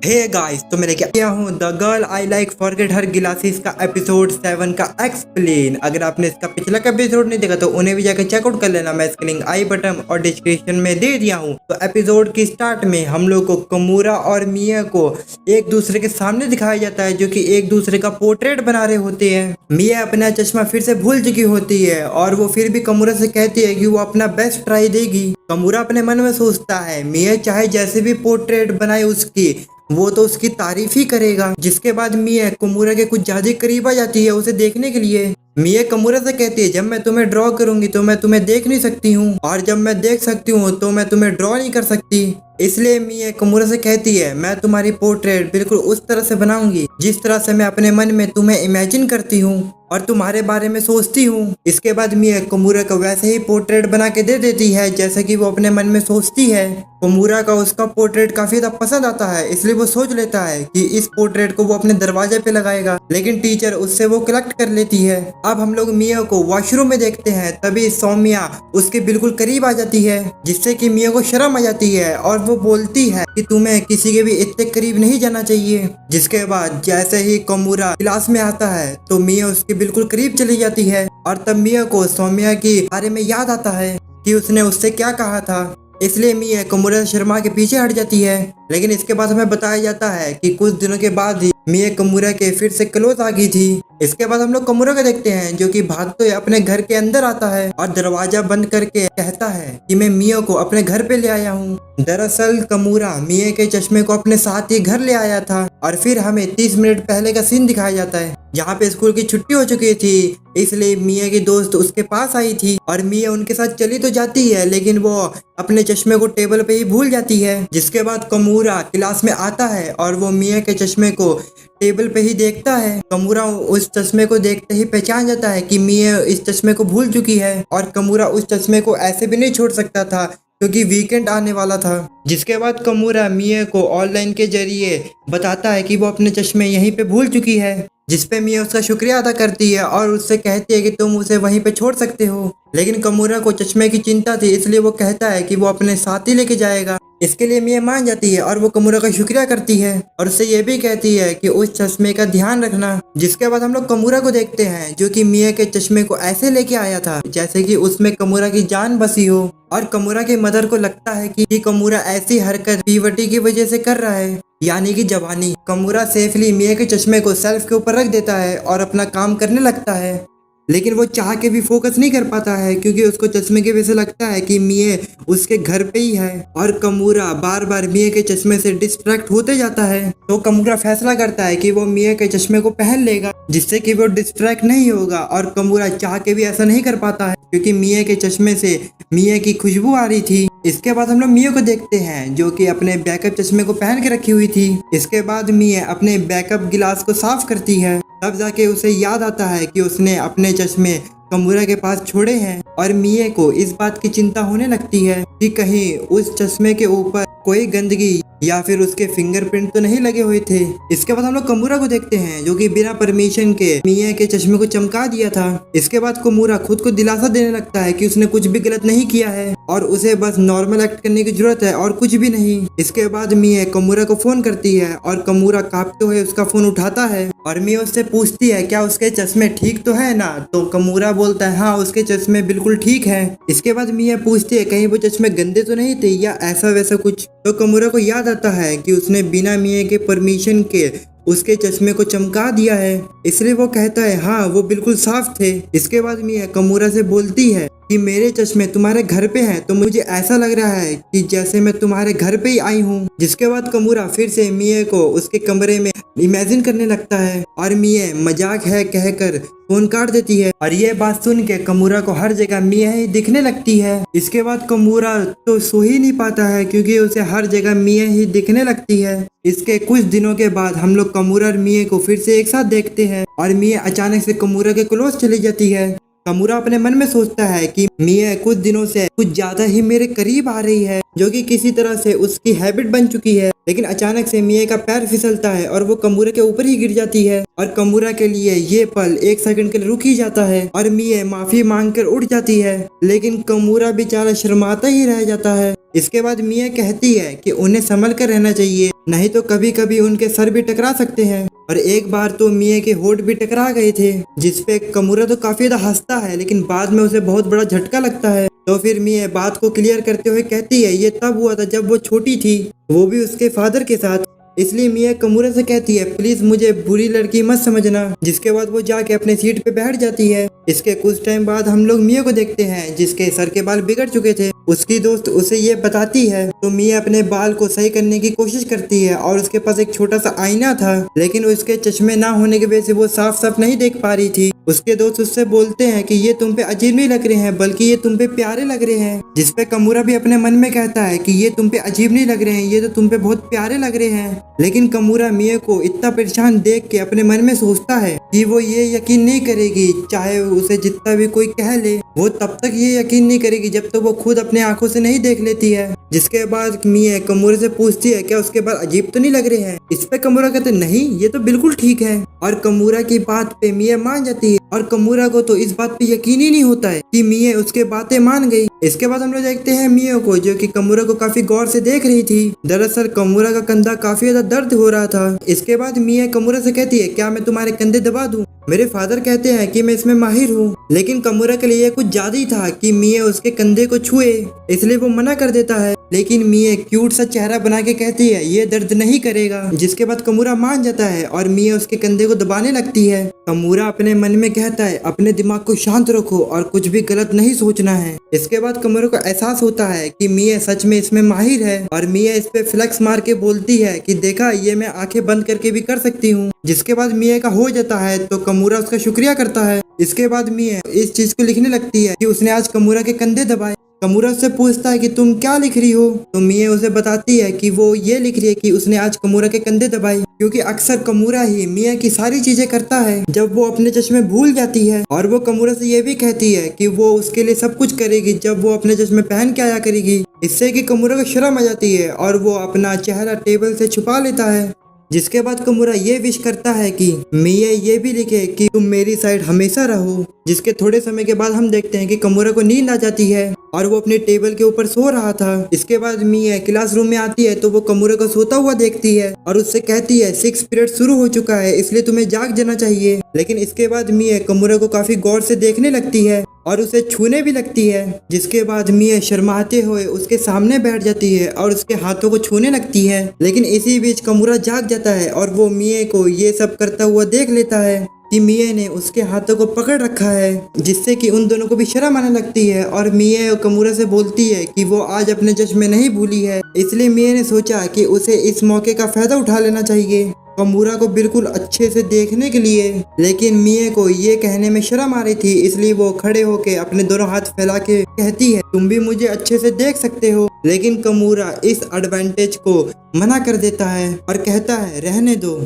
Hey guys, तो मैं लेके आया हूँ the girl I like forget her glasses का एपिसोड 7 का एक्सप्लेन। अगर आपने इसका पिछला का एपिसोड नहीं देखा तो उन्हें भी जाकर चेकआउट कर लेना। मैं इसके लिंक आई बटन और डिस्क्रिप्शन में दे दिया हूँ। तो एपिसोड की स्टार्ट में हम लोग को कमूरा और मिया को एक दूसरे के सामने दिखाया जाता है, जो कि एक दूसरे का पोर्ट्रेट बना रहे होते हैं। मिया अपना चश्मा फिर से भूल चुकी होती है और वो फिर भी कमूरा से कहती है कि वो अपना बेस्ट ट्राई देगी। कमूरा अपने मन में सोचता है मिया चाहे जैसे भी पोर्ट्रेट बनाए उसकी, वो तो उसकी तारीफ ही करेगा। जिसके बाद मिया कमूरा के कुछ ज्यादा करीब आ जाती है उसे देखने के लिए। मिया कमूरा से कहती है जब मैं तुम्हें ड्रॉ करूंगी तो मैं तुम्हें देख नहीं सकती हूँ, और जब मैं देख सकती हूँ तो मैं तुम्हें ड्रॉ नहीं कर सकती। इसलिए मिया कमूरा से कहती है मैं तुम्हारी पोर्ट्रेट बिल्कुल उस तरह से बनाऊंगी जिस तरह से मैं अपने मन में तुम्हें इमेजिन करती हूँ और तुम्हारे बारे में सोचती हूँ। इसके बाद मिया कमूरा को वैसे ही पोर्ट्रेट बना के दे देती है जैसे कि वो अपने मन में सोचती है। कमूरा का उसका पोर्ट्रेट काफी ज्यादा पसंद आता है, इसलिए वो सोच लेता है कि इस पोर्ट्रेट को वो अपने दरवाजे पे लगाएगा, लेकिन टीचर उससे वो कलेक्ट कर लेती है। अब हम लोग मिया को वॉशरूम में देखते हैं, तभी सौम्या उसके बिल्कुल करीब आ जाती है, जिससे कि मिया को शर्म आ जाती है और वो बोलती है कि तुम्हें किसी के भी इतने करीब नहीं जाना चाहिए। जिसके बाद जैसे ही कमूरा क्लास में आता है तो मिया उसके बिल्कुल करीब चली जाती है, और तब मिया को सौम्या के बारे में याद आता है कि उसने उससे क्या कहा था। इसलिए मिया कमूरा शर्मा के पीछे हट जाती है। लेकिन इसके बाद हमें बताया जाता है कि कुछ दिनों के बाद ही मिया कमूरा के फिर से क्लोज आ गई थी। इसके बाद हम लोग कमूरा को देखते हैं जो कि भागते हुए अपने घर के अंदर आता है और दरवाजा बंद करके कहता है कि मैं मिया को अपने घर पे ले आया हूँ। दरअसल कमूरा मिया के चश्मे को अपने साथ ही घर ले आया था। और फिर हमें 30 मिनट पहले का सीन दिखाया जाता है जहाँ पे स्कूल की छुट्टी हो चुकी थी, इसलिए मिया की दोस्त उसके पास आई थी और मिया उनके साथ चली तो जाती है, लेकिन वो अपने चश्मे को टेबल पे ही भूल जाती है। जिसके बाद कमूरा क्लास में आता है और वो मिया के चश्मे को टेबल पे ही देखता है। कमूरा उस चश्मे को देखते ही पहचान जाता है कि मिया इस चश्मे को भूल चुकी है, और कमूरा उस चश्मे को ऐसे भी नहीं छोड़ सकता था क्योंकि वीकेंड आने वाला था। जिसके बाद कमूरा मिया को ऑनलाइन के जरिए बताता है कि वो अपने चश्मे यहीं पे भूल चुकी है, जिसपे मिया उसका शुक्रिया अदा करती है और उससे कहती है कि तुम उसे वहीं पे छोड़ सकते हो। लेकिन कमूरा को चश्मे की चिंता थी, इसलिए वो कहता है कि वो अपने साथ ही लेके जाएगा। इसके लिए मिया मान जाती है और वो कमूरा का शुक्रिया करती है और उससे ये भी कहती है कि उस चश्मे का ध्यान रखना। जिसके बाद हम लोग कमूरा को देखते हैं जो कि मिया के चश्मे को ऐसे लेके आया था जैसे कि उसमें कमूरा की जान बसी हो, और कमूरा की मदर को लगता है कि कमूरा ऐसी हरकत पीवटी की वजह से कर रहा है, यानी कि जवानी। कमूरा सेफली मिया के चश्मे को सेल्फ के ऊपर रख देता है और अपना काम करने लगता है, लेकिन वो चाह के भी फोकस नहीं कर पाता है क्योंकि उसको चश्मे की वजह से लगता है कि मिया उसके घर पे ही है, और कमूरा बार बार मिया के चश्मे से डिस्ट्रैक्ट होते जाता है। तो कमूरा फैसला करता है कि वो मिया के चश्मे को पहन लेगा जिससे कि वो डिस्ट्रैक्ट नहीं होगा, और कमूरा चाह के भी ऐसा नहीं कर पाता है क्योंकि मिया के चश्मे से मिया की खुशबू आ रही थी। इसके बाद हम लोग मिया को देखते हैं जो कि अपने बैकअप चश्मे को पहन के रखी हुई थी। इसके बाद मिया अपने बैकअप गिलास को साफ करती है, तब जाके उसे याद आता है कि उसने अपने चश्मे कमूरा के पास छोड़े हैं, और मिया को इस बात की चिंता होने लगती है कि कहीं उस चश्मे के ऊपर कोई गंदगी या फिर उसके फिंगरप्रिंट तो नहीं लगे हुए थे। इसके बाद हम लोग कमूरा को देखते हैं जो कि बिना परमिशन के मिया के चश्मे को चमका दिया था। इसके बाद कमूरा खुद को दिलासा देने लगता है कि उसने कुछ भी गलत नहीं किया है और उसे बस नॉर्मल एक्ट करने की जरूरत है और कुछ भी नहीं। इसके बाद मिया कमूरा को फोन करती है और कमूरा कांपते हुए उसका फोन उठाता है और मिया उससे पूछती है क्या उसके चश्मे ठीक तो है ना। तो कमूरा बोलता है हाँ उसके चश्मे बिल्कुल ठीक है। इसके बाद मिया पूछती है कहीं वो चश्मे गंदे तो नहीं थे या ऐसा वैसा कुछ। तो कमूरा को याद आता है कि उसने बिना मिया के परमिशन के उसके चश्मे को चमका दिया है, इसलिए वो कहता है हाँ वो बिल्कुल साफ थे। इसके बाद मिया कमूरा से बोलती है कि मेरे चश्मे तुम्हारे घर पे हैं तो मुझे ऐसा लग रहा है कि जैसे मैं तुम्हारे घर पे ही आई हूँ। जिसके बाद कमूरा फिर से मिया को उसके कमरे में इमेजिन करने लगता है और मिया मजाक है कहकर फोन काट देती है, और ये बात सुन के कमूरा को हर जगह मिया ही दिखने लगती है। इसके बाद कमूरा तो सो ही नहीं पाता है क्योंकि उसे हर जगह मिया ही दिखने लगती है। इसके कुछ दिनों के बाद हम लोग कमूरा और मिया को फिर से एक साथ देखते हैं और मिया अचानक से कमूरा के क्लोज चली जाती है। कमूरा अपने मन में सोचता है कि मिया कुछ दिनों से कुछ ज्यादा ही मेरे करीब आ रही है, जो कि किसी तरह से उसकी हैबिट बन चुकी है। लेकिन अचानक से मिया का पैर फिसलता है और वो कमूरा के ऊपर ही गिर जाती है और कमूरा के लिए ये पल एक सेकंड के लिए रुक ही जाता है और मिया माफी मांगकर उठ जाती है, लेकिन कमूरा बेचारा शर्माता ही रह जाता है। इसके बाद मिया कहती है कि उन्हें संभल कर रहना चाहिए, नहीं तो कभी कभी उनके सर भी टकरा सकते हैं। और एक बार तो मिया के होठ भी टकरा गए थे, जिसपे कमूरा तो काफी ज्यादा हंसता है, लेकिन बाद में उसे बहुत बड़ा झटका लगता है। तो फिर मिया बात को क्लियर करते हुए कहती है ये तब हुआ था जब वो छोटी थी, वो भी उसके फादर के साथ। इसलिए मिया कमूरा से कहती है प्लीज मुझे बुरी लड़की मत समझना। जिसके बाद वो जाके अपने सीट पे बैठ जाती है। इसके कुछ टाइम बाद हम लोग मिया को देखते हैं जिसके सर के बाल बिगड़ चुके थे। उसकी दोस्त उसे ये बताती है तो मिया अपने बाल को सही करने की कोशिश करती है और उसके पास एक छोटा सा आईना था, लेकिन उसके चश्मे ना होने की वजह से वो साफ साफ नहीं देख पा रही थी। उसके दोस्त उससे बोलते हैं कि ये तुम पे अजीब नहीं लग रहे हैं बल्कि ये तुम पे प्यारे लग रहे हैं, जिसपे कमूरा भी अपने मन में कहता है कि ये तुम पे अजीब नहीं लग रहे हैं, ये तो तुम पे बहुत प्यारे लग रहे हैं। लेकिन कमूरा मिया को इतना परेशान देख के अपने मन में सोचता है कि वो ये यकीन नहीं करेगी, चाहे उसे जितना भी कोई कह ले, वो तब तक ये यकीन नहीं करेगी जब तक वो खुद अपने आंखों से नहीं देख लेती है। जिसके बाद मिया कमूरा से पूछती है क्या उसके बाल अजीब तो नहीं लग रहे हैं। इस पे कमूरा कहते नहीं ये तो बिल्कुल ठीक है, और कमूरा की बात पे मिया मान जाती है। और कमूरा को तो इस बात पे यकीन ही नहीं होता है कि मिया उसके बातें मान गई। इसके बाद हम लोग देखते हैं मिया को जो कि कमूरा को काफी गौर से देख रही थी। दरअसल कमूरा का कंधा काफी ज्यादा दर्द हो रहा था। इसके बाद मिया कमूरा से कहती है क्या मैं तुम्हारे कंधे दबा दूं? मेरे फादर कहते हैं कि मैं इसमें माहिर हूँ। लेकिन कमूरा के लिए कुछ ज्यादा ही था कि मिया उसके कंधे को छुए, इसलिए वो मना कर देता है। लेकिन मिया क्यूट सा चेहरा बना के कहती है ये दर्द नहीं करेगा। जिसके बाद कमूरा मान जाता है और मिया उसके कंधे को दबाने लगती है। कमूरा अपने मन में कहता है अपने दिमाग को शांत रखो और कुछ भी गलत नहीं सोचना है। इसके बाद कमूरा को एहसास होता है कि मिया सच में इसमें माहिर है और मिया इस पे फ्लेक्स मार के बोलती है कि देखा ये मैं आंखें बंद करके भी कर सकती हूँ। जिसके बाद मिया का हो जाता है तो कमूरा उसका शुक्रिया करता है। इसके बाद मिया इस चीज को लिखने लगती है कि उसने आज कमूरा के कंधे दबाए। कमूरा उससे पूछता है कि तुम क्या लिख रही हो, तो मिया उसे बताती है कि वो ये लिख रही है कि उसने आज कमूरा के कंधे दबाए, क्योंकि अक्सर कमूरा ही मिया की सारी चीजें करता है जब वो अपने चश्मे भूल जाती है। और वो कमूरा से ये भी कहती है कि वो उसके लिए सब कुछ करेगी जब वो अपने चश्मे पहन के आया करेगी। इससे कि कमूरा को शर्म आ जाती है और वो अपना चेहरा टेबल से छुपा लेता है। जिसके बाद कमूरा ये विश करता है कि मिया ये भी लिखे कि तुम मेरी साइड हमेशा रहो। जिसके थोड़े समय के बाद हम देखते हैं कि कमूरा को नींद आ जाती है और वो अपने टेबल के ऊपर सो रहा था। इसके बाद मिया क्लासरूम में आती है तो वो कमूरा को सोता हुआ देखती है और उससे कहती है 6 पीरियड शुरू हो चुका है इसलिए तुम्हें जाग जाना चाहिए। लेकिन इसके बाद मिया कमूरा को काफी गौर से देखने लगती है और उसे छूने भी लगती है। जिसके बाद मिया शर्माते हुए उसके सामने बैठ जाती है और उसके हाथों को छूने लगती है। लेकिन इसी बीच कमूरा जाग जाता है और वो मिया को ये सब करता हुआ देख लेता है कि मिया ने उसके हाथों को पकड़ रखा है, जिससे कि उन दोनों को भी शर्म आने लगती है। और मिया कमूरा से बोलती है कि वो आज अपने चश्मे नहीं भूली है, इसलिए मिया ने सोचा कि उसे इस मौके का फायदा उठा लेना चाहिए कमूरा को बिल्कुल अच्छे से देखने के लिए। लेकिन मिया को ये कहने में शर्म आ रही थी, इसलिए वो खड़े होके अपने दोनों हाथ फैला के कहती है तुम भी मुझे अच्छे से देख सकते हो। लेकिन कमूरा इस एडवांटेज को मना कर देता है और कहता है रहने दो।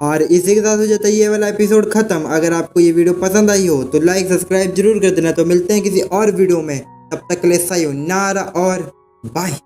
और इसी के साथ हो जाता है ये वाला एपिसोड खत्म। अगर आपको ये वीडियो पसंद आई हो तो लाइक सब्सक्राइब जरूर कर देना। तो मिलते हैं किसी और वीडियो में, तब तक के लिए सायोनारा और बाय।